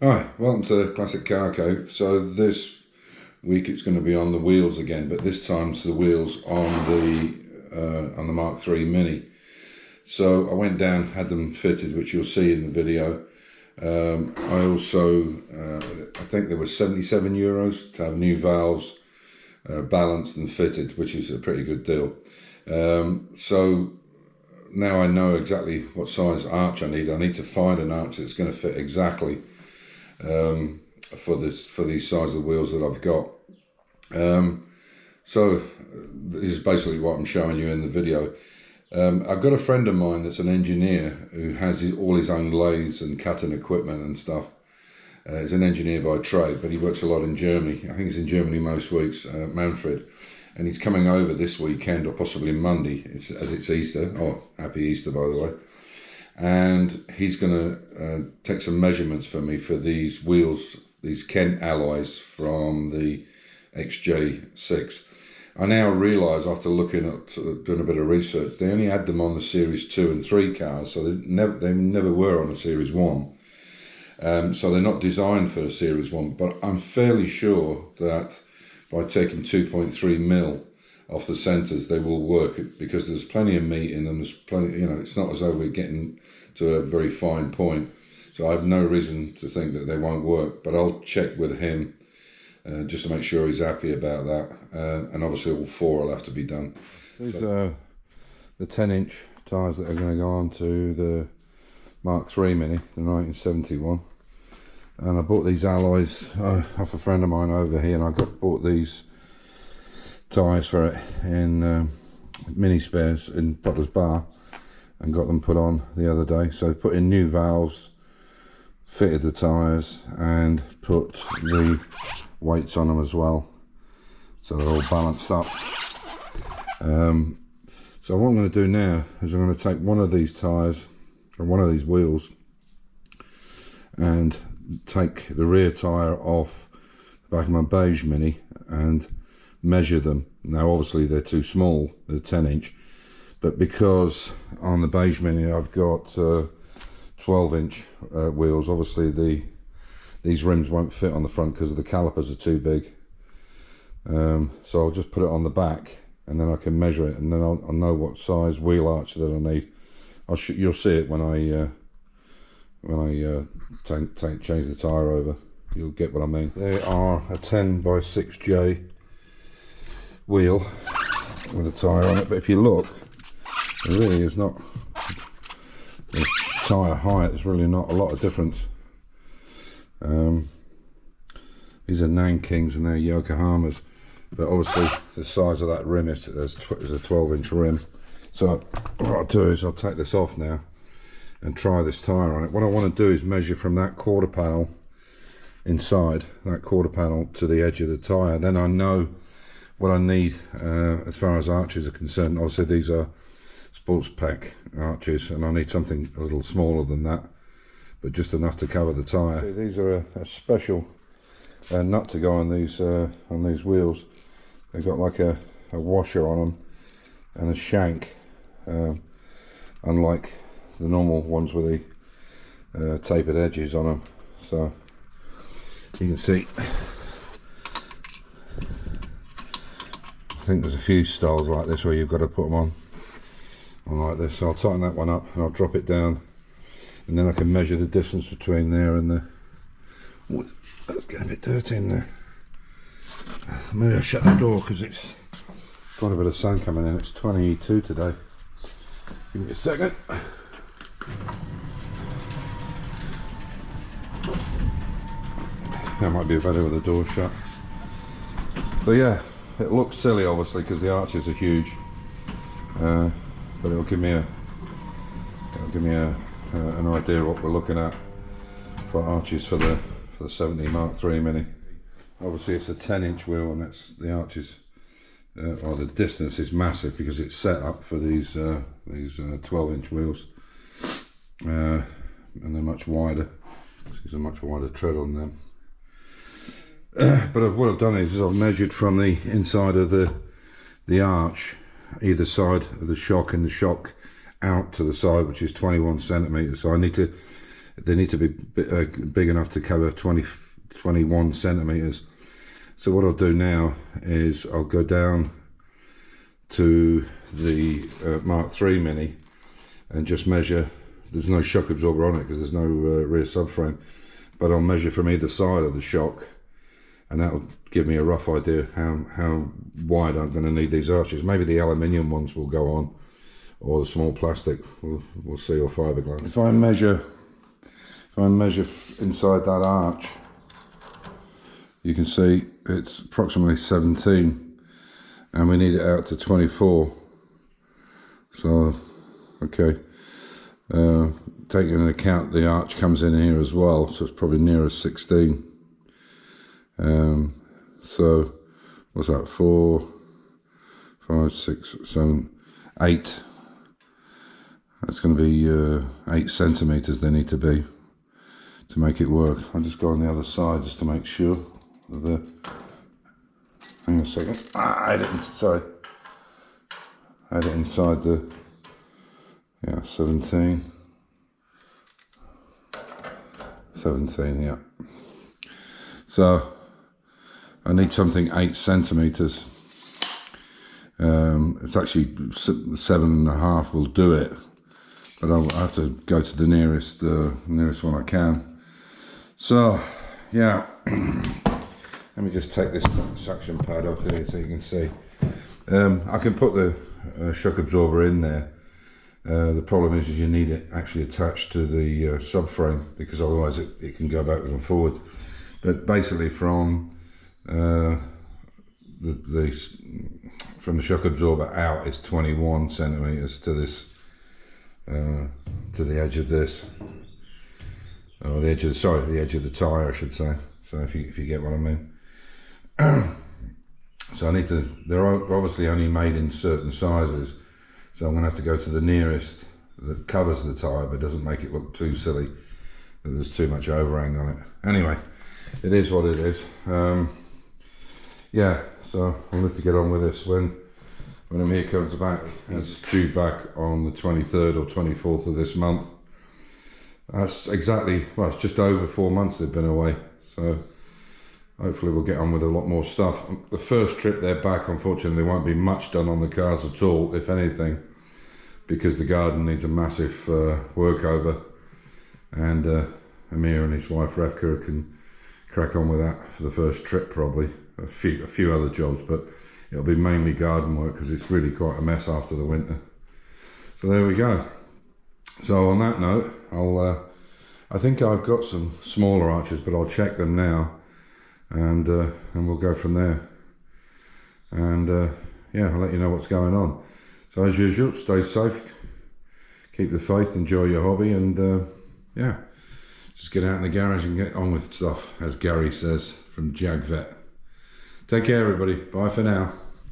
Hi, welcome to Classic Car Cove. So this week it's going to be on the wheels again, but this time it's the wheels on the Mark3 Mini. So I went down, had them fitted, which you'll see in the video. I also, I think there was €77 to have new valves balanced and fitted, which is a pretty good deal. So now I know exactly what size arch I need. I need to find an arch that's going to fit exactly for these size of wheels that I've got. So this is basically what I'm showing you in the video. I've got a friend of mine that's an engineer who has all his own lathes and cutting equipment and stuff. He's an engineer by trade, but he works a lot in Germany. I think he's in Germany most weeks, Manfred. And he's coming over this weekend, or possibly Monday, as it's Easter. Oh, happy Easter, by the way. And he's going to take some measurements for me for these wheels, these Kent alloys from the XJ6. I now realise, after looking at, doing a bit of research, they only had them on the Series 2 and 3 cars, so they never were on a Series 1. So they're not designed for a Series 1, but I'm fairly sure that by taking 2.3 mil off the centres, they will work, because there's plenty of meat in them. There's plenty, you know, it's not as though we're getting to a very fine point. So I have no reason to think that they won't work, but I'll check with him just to make sure he's happy about that. And obviously all four will have to be done. These are the 10-inch tyres that are going to go on to the Mark3 Mini, the 1971. And I bought these alloys off a friend of mine over here, and I bought these tyres for it in mini spares in Potter's Bar, and got them put on the other day. So put in new valves, fitted the tyres, and put the weights on them as well, so they're all balanced up. So what I'm going to do now is I'm going to take one of these tyres and one of these wheels and take the rear tyre off the back of my beige Mini and measure them. Now obviously they're too small, they're 10-inch, but because on the beige Mini I've got 12-inch wheels, obviously these rims won't fit on the front because the calipers are too big. So I'll just put it on the back, and then I can measure it, and then I'll know what size wheel arch that I need. You'll see it when I change the tyre over. You'll get what I mean. They are a 10x6J wheel with a tyre on it, but if you look, there really is not, the tyre height, there's really not a lot of difference. These are Nankings and they're Yokohamas, but obviously the size of that rim is a 12-inch rim. So what I'll do is I'll take this off now and try this tyre on it. What I want to do is measure from that quarter panel inside, that quarter panel, to the edge of the tyre. Then I know what I need as far as arches are concerned. Obviously these are sports pack arches, and I need something a little smaller than that, but just enough to cover the tyre. These are a special nut to go on these wheels. They've got like a washer on them and a shank, unlike the normal ones with the tapered edges on them. So you can see, I think there's a few styles like this where you've got to put them on like this. So I'll tighten that one up and I'll drop it down, and then I can measure the distance between there and the... Oh, that's getting a bit dirty in there. Maybe I'll shut the door because it's quite a bit of sun coming in. It's 22 today. Give me a second. That might be better with the door shut. But yeah, it looks silly obviously because the arches are huge, but it'll give me an idea of what we're looking at for arches for the 70 Mark3 Mini. Obviously it's a 10-inch wheel, and that's the arches, or the distance is massive because it's set up for these 12-inch wheels, and they're much wider. There's a much wider tread on them. But what I've done is I've measured from the inside of the arch, either side of the shock, and the shock out to the side, which is 21 centimeters. So I need to they need to be big enough to cover 21 centimeters. So what I'll do now is I'll go down to the Mk3 Mini and just measure. There's no shock absorber on it because there's no rear subframe, but I'll measure from either side of the shock, and that'll give me a rough idea how wide I'm going to need these arches. Maybe the aluminium ones will go on, or the small plastic, we'll see, or fiberglass. If I measure inside that arch, you can see it's approximately 17, and we need it out to 24. So, okay, taking into account the arch comes in here as well, so it's probably nearer 16. So, what's that, 4, 5, 6, 7, 8. That's going to be 8 centimeters they need to be to make it work. I'll just go on the other side just to make sure of the, hang on a second, I had it inside the, yeah, 17, yeah. So I need something 8 centimeters. It's actually 7.5 will do it, but I'll have to go to the nearest one I can. So yeah, let me just take this suction pad off here so you can see. I can put the shock absorber in there. The problem is you need it actually attached to the subframe, because otherwise it can go backwards and forward. But basically from the shock absorber out is 21 centimeters to this, to the edge of this, or the edge of the edge of the tire, I should say. So if you get what I mean. So I need to. They're obviously only made in certain sizes, so I'm going to have to go to the nearest that covers the tire, but doesn't make it look too silly that there's too much overhang on it. Anyway, it is what it is. Yeah, so I'll have to get on with this when Amir comes back. It's due back on the 23rd or 24th of this month. That's exactly, well, it's just over 4 months they've been away, so hopefully we'll get on with a lot more stuff. The first trip they're back, unfortunately, there won't be much done on the cars at all, if anything, because the garden needs a massive workover, and Amir and his wife Revka can crack on with that for the first trip probably. A few other jobs, but it'll be mainly garden work because it's really quite a mess after the winter. So there we go. So on that note, I think I've got some smaller arches, but I'll check them now, and we'll go from there. And yeah, I'll let you know what's going on. So as usual, stay safe, keep the faith, enjoy your hobby, and yeah, just get out in the garage and get on with stuff, as Gary says from JagVet. Take care, everybody. Bye for now.